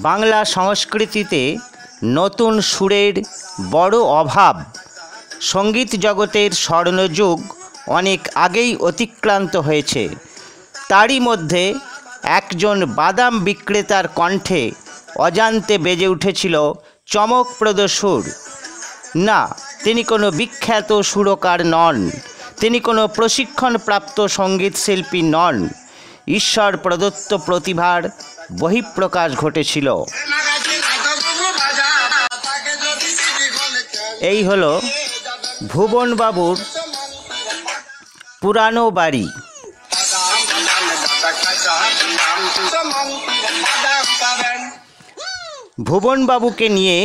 বাংলা সংস্কৃতিতে নতুন সুরের বড় অভাব। সঙ্গীত জগতের স্বর্ণযুগ অনেক আগেই অতিক্রান্ত হয়েছে। তারই মধ্যে একজন বাদাম বিক্রেতার কণ্ঠে অজান্তে বেজে উঠেছিল চমকপ্রদ সুর। না, তিনি কোনো বিখ্যাত সুরকার নন, তিনি কোনো প্রশিক্ষণপ্রাপ্ত সঙ্গীত শিল্পী নন। ঈশ্বর প্রদত্ত প্রতিভার বহিঃপ্রকাশ ঘটেছিল। এই হলো ভুবনবাবুর পুরানো বাড়ি। ভুবনবাবুকে নিয়ে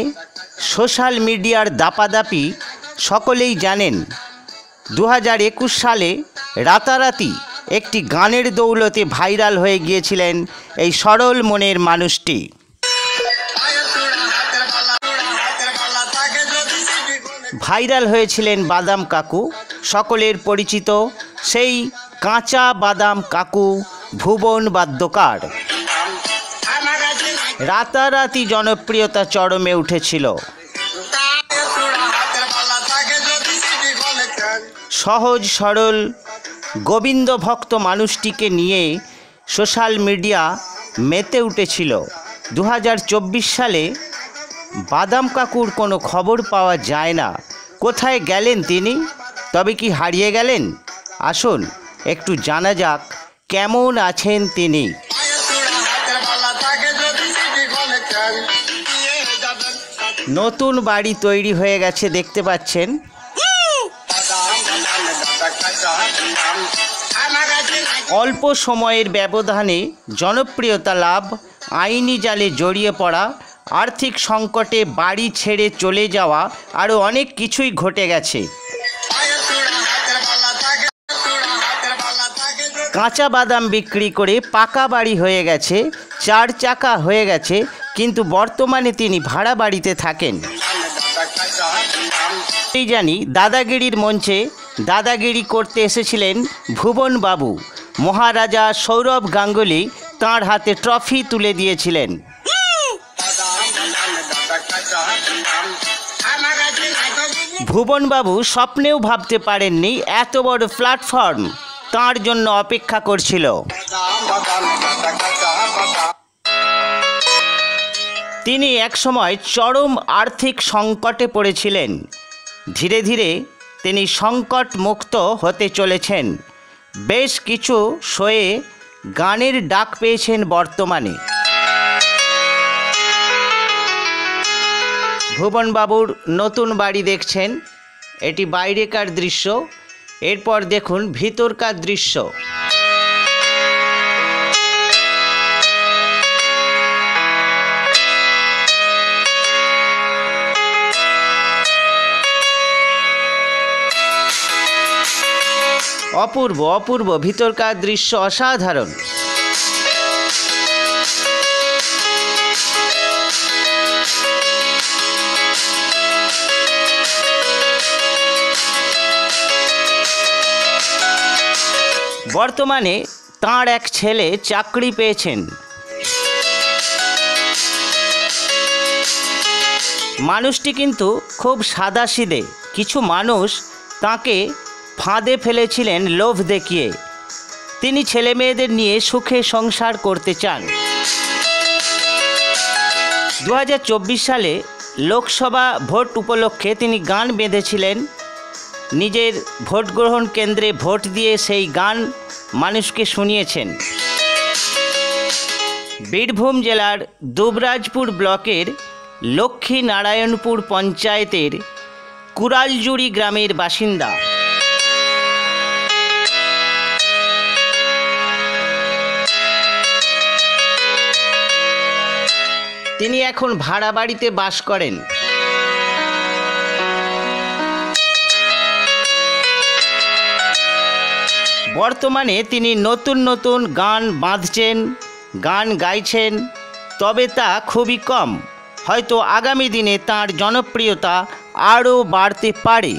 সোশ্যাল মিডিয়ার দাপাদাপি সকলেই জানেন। 2021 সালে রাতারাতি একটি গানের দৌলতে ভাইরাল হয়ে গিয়েছিলেন এই সরল মনের মানুষটি। ভাইরাল হয়েছিলেন বাদাম কাকু, সকলের পরিচিত সেই কাঁচা বাদাম কাকু ভুবন বাদ্যকার। রাতারাতি জনপ্রিয়তা চরমে উঠেছিল। সহজ সরল গোবিন্দ ভক্ত মানুষটিকে নিয়ে সোশ্যাল মিডিয়া মেতে উঠেছিল। 2024 সালে বাদাম কাকুর কোনো খবর পাওয়া যায় না। কোথায় গেলেন তিনি? তবে কি হারিয়ে গেলেন? আসুন একটু জানা যাক কেমন আছেন তিনি। নতুন বাড়ি তৈরি হয়ে গেছে, দেখতে পাচ্ছেন। অল্প সময়ের ব্যবধানে জনপ্রিয়তা লাভ, আইনি জালে জড়িয়ে পড়া, আর্থিক সংকটে বাড়ি ছেড়ে চলে যাওয়া, আরও অনেক কিছুই ঘটে গেছে। কাঁচা বাদাম বিক্রি করে পাকা বাড়ি হয়ে গেছে, 4 চাকা হয়ে গেছে, কিন্তু বর্তমানে তিনি ভাড়া বাড়িতে থাকেন। এই জানি দাদাগিরির মঞ্চে দাদাগিরি করতে এসেছিলেন ভুবনবাবু। মহারাজা সৌরভ গাঙ্গুলি তাঁর হাতে ট্রফি তুলে দিয়েছিলেন। ভুবনবাবু স্বপ্নেও ভাবতে পারেননি এত বড় প্ল্যাটফর্ম তাঁর জন্য অপেক্ষা করছিল। তিনি একসময় চরম আর্থিক সংকটে পড়েছিলেন। ধীরে ধীরে তিনি সংকট মুক্ত হতে চলেছেন। বেশ কিছু শোয়ে গানের ডাক পেয়েছেন বর্তমানে। ভুবনবাবুর নতুন বাড়ি দেখছেন, এটি বাইরেকার দৃশ্য। এরপর দেখুন ভিতরকার দৃশ্য। অপূর্ব অপূর্ব ভিতরকার দৃশ্য, অসাধারণ। বর্তমানে তাঁর এক ছেলে চাকরি পেয়েছেন। মানুষটি কিন্তু খুব সাদাসিধে। কিছু মানুষ তাকে ফাঁদে ফেলেছিলেন লোভ দেখিয়ে। তিনি ছেলে মেয়েদের নিয়ে সুখে সংসার করতে চান। 2024 সালে লোকসভা ভোট উপলক্ষে তিনি গান বেঁধেছিলেন। নিজের ভোট গ্রহণ কেন্দ্রে ভোট দিয়ে সেই গান মানুষকে শুনিয়েছেন। বীরভূম জেলার দুবরাজপুর ব্লকের লক্ষ্মীনারায়ণপুর পঞ্চায়েতের কুড়ালজুড়ি গ্রামের বাসিন্দা। তিনি এখন ভাড়া বাড়িতে বাস করেন। বর্তমানে তিনি নতুন নতুন গান বাঁধছেন, গান গাইছেন, তবে তা খুবই কম। হয়তো আগামী দিনে তাঁর জনপ্রিয়তা আরও বাড়তে পারে।